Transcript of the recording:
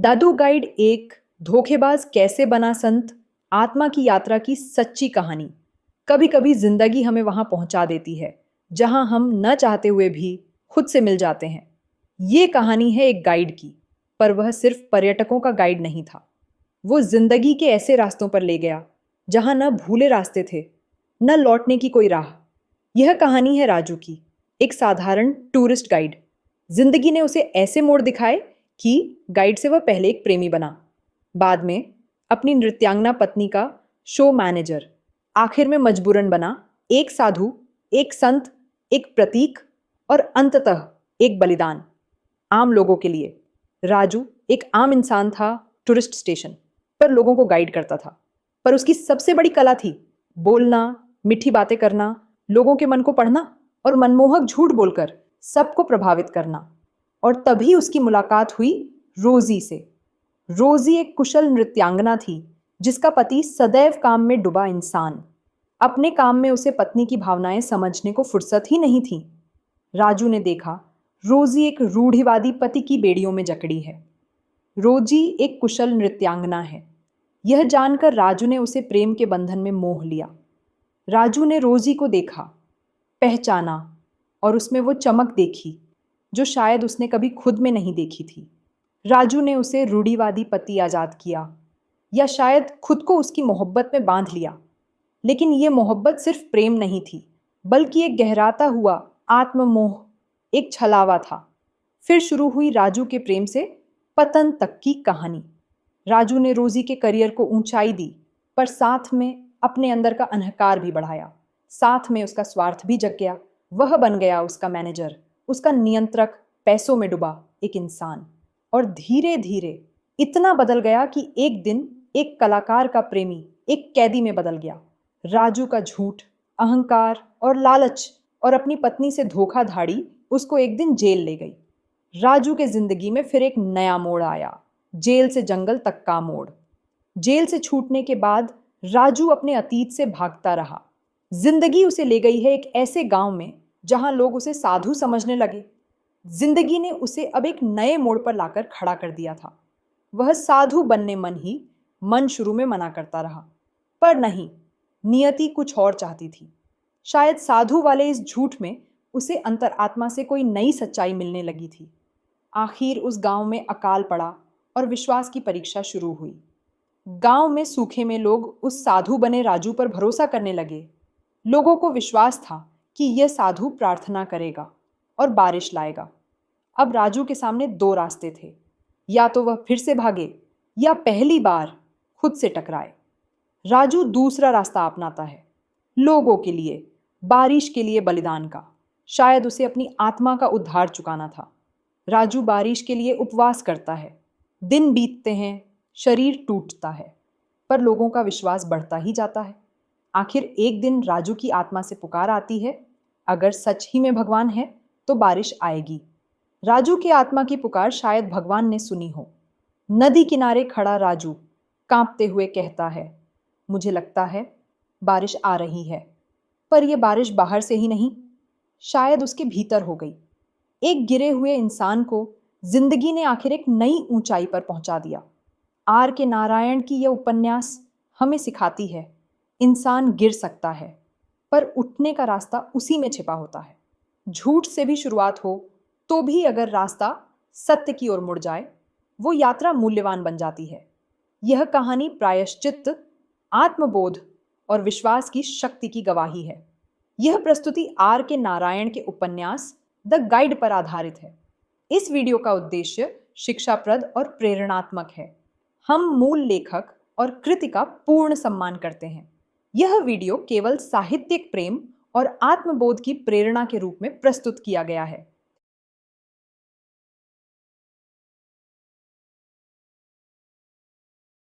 दादू guide एक धोखेबाज कैसे बना संत आत्मा की यात्रा की सच्ची कहानी। कभी कभी जिंदगी हमें वहां पहुंचा देती है जहां हम न चाहते हुए भी खुद से मिल जाते हैं। ये कहानी है एक गाइड की, पर वह सिर्फ पर्यटकों का गाइड नहीं था। वो जिंदगी के ऐसे रास्तों पर ले गया जहां न भूले रास्ते थे, न लौटने की कोई राह। यह कहानी है राजू की, एक साधारण टूरिस्ट गाइड। जिंदगी ने उसे ऐसे मोड़ दिखाए कि गाइड से वह पहले एक प्रेमी बना, बाद में अपनी नृत्यांगना पत्नी का शो मैनेजर, आखिर में मजबूरन बना एक साधु, एक संत, एक प्रतीक और अंततः एक बलिदान आम लोगों के लिए। राजू एक आम इंसान था, टूरिस्ट स्टेशन पर लोगों को गाइड करता था। पर उसकी सबसे बड़ी कला थी बोलना, मीठी बातें करना, लोगों के मन को पढ़ना और मनमोहक झूठ बोलकर सबको प्रभावित करना। और तभी उसकी मुलाकात हुई रोजी से। रोजी एक कुशल नृत्यांगना थी जिसका पति सदैव काम में डूबा इंसान। अपने काम में उसे पत्नी की भावनाएं समझने को फुर्सत ही नहीं थी। राजू ने देखा रोजी एक रूढ़िवादी पति की बेड़ियों में जकड़ी है। रोजी एक कुशल नृत्यांगना है। यह जानकर राजू ने उसे प्रेम के बंधन में मोह लिया। राजू ने रोजी को देखा, पहचाना और उसमें वो चमक देखी जो शायद उसने कभी खुद में नहीं देखी थी। राजू ने उसे रूढ़िवादी पति आजाद किया, या शायद खुद को उसकी मोहब्बत में बांध लिया। लेकिन ये मोहब्बत सिर्फ प्रेम नहीं थी, बल्कि एक गहराता हुआ आत्ममोह, एक छलावा था। फिर शुरू हुई राजू के प्रेम से पतन तक की कहानी। राजू ने रोजी के करियर को ऊंचाई दी, पर साथ में अपने अंदर का अहंकार भी बढ़ाया। साथ में उसका स्वार्थ भी जग गया। वह बन गया उसका मैनेजर, उसका नियंत्रक, पैसों में डूबा एक इंसान। और धीरे धीरे इतना बदल गया कि एक दिन एक कलाकार का प्रेमी एक कैदी में बदल गया। राजू का झूठ, अहंकार और लालच और अपनी पत्नी से धोखाधड़ी उसको एक दिन जेल ले गई। राजू के जिंदगी में फिर एक नया मोड़ आया, जेल से जंगल तक का मोड़। जेल से छूटने के बाद राजू अपने अतीत से भागता रहा। जिंदगी उसे ले गई है एक ऐसे गांव में जहां लोग उसे साधु समझने लगे। जिंदगी ने उसे अब एक नए मोड़ पर लाकर खड़ा कर दिया था। वह साधु बनने मन शुरू में मना करता रहा, पर नहीं, नियति कुछ और चाहती थी। शायद साधु वाले इस झूठ में उसे अंतरात्मा से कोई नई सच्चाई मिलने लगी थी। आखिर उस गांव में अकाल पड़ा और विश्वास की परीक्षा शुरू हुई। गांव में सूखे में लोग उस साधु बने राजू पर भरोसा करने लगे। लोगों को विश्वास था कि यह साधु प्रार्थना करेगा और बारिश लाएगा। अब राजू के सामने दो रास्ते थे, या तो वह फिर से भागे या पहली बार खुद से टकराए। राजू दूसरा रास्ता अपनाता है, लोगों के लिए, बारिश के लिए बलिदान का। शायद उसे अपनी आत्मा का उद्धार चुकाना था। राजू बारिश के लिए उपवास करता है। दिन बीतते हैं, शरीर टूटता है, पर लोगों का विश्वास बढ़ता ही जाता है। आखिर एक दिन राजू की आत्मा से पुकार आती है, अगर सच ही में भगवान है तो बारिश आएगी। राजू की आत्मा की पुकार शायद भगवान ने सुनी हो। नदी किनारे खड़ा राजू कांपते हुए कहता है, मुझे लगता है बारिश आ रही है। पर यह बारिश बाहर से ही नहीं, शायद उसके भीतर हो गई। एक गिरे हुए इंसान को जिंदगी ने आखिर एक नई ऊंचाई पर पहुंचा दिया। आर के नारायण की यह उपन्यास हमें सिखाती है, इंसान गिर सकता है, पर उठने का रास्ता उसी में छिपा होता है। झूठ से भी शुरुआत हो तो भी अगर रास्ता सत्य की ओर मुड़ जाए, वो यात्रा मूल्यवान बन जाती है। यह कहानी प्रायश्चित, आत्मबोध और विश्वास की शक्ति की गवाही है। यह प्रस्तुति आर के नारायण के उपन्यास द गाइड पर आधारित है। इस वीडियो का उद्देश्य शिक्षाप्रद और प्रेरणात्मक है। हम मूल लेखक और कृति का पूर्ण सम्मान करते हैं। यह वीडियो केवल साहित्यिक प्रेम और आत्मबोध की प्रेरणा के रूप में प्रस्तुत किया गया है।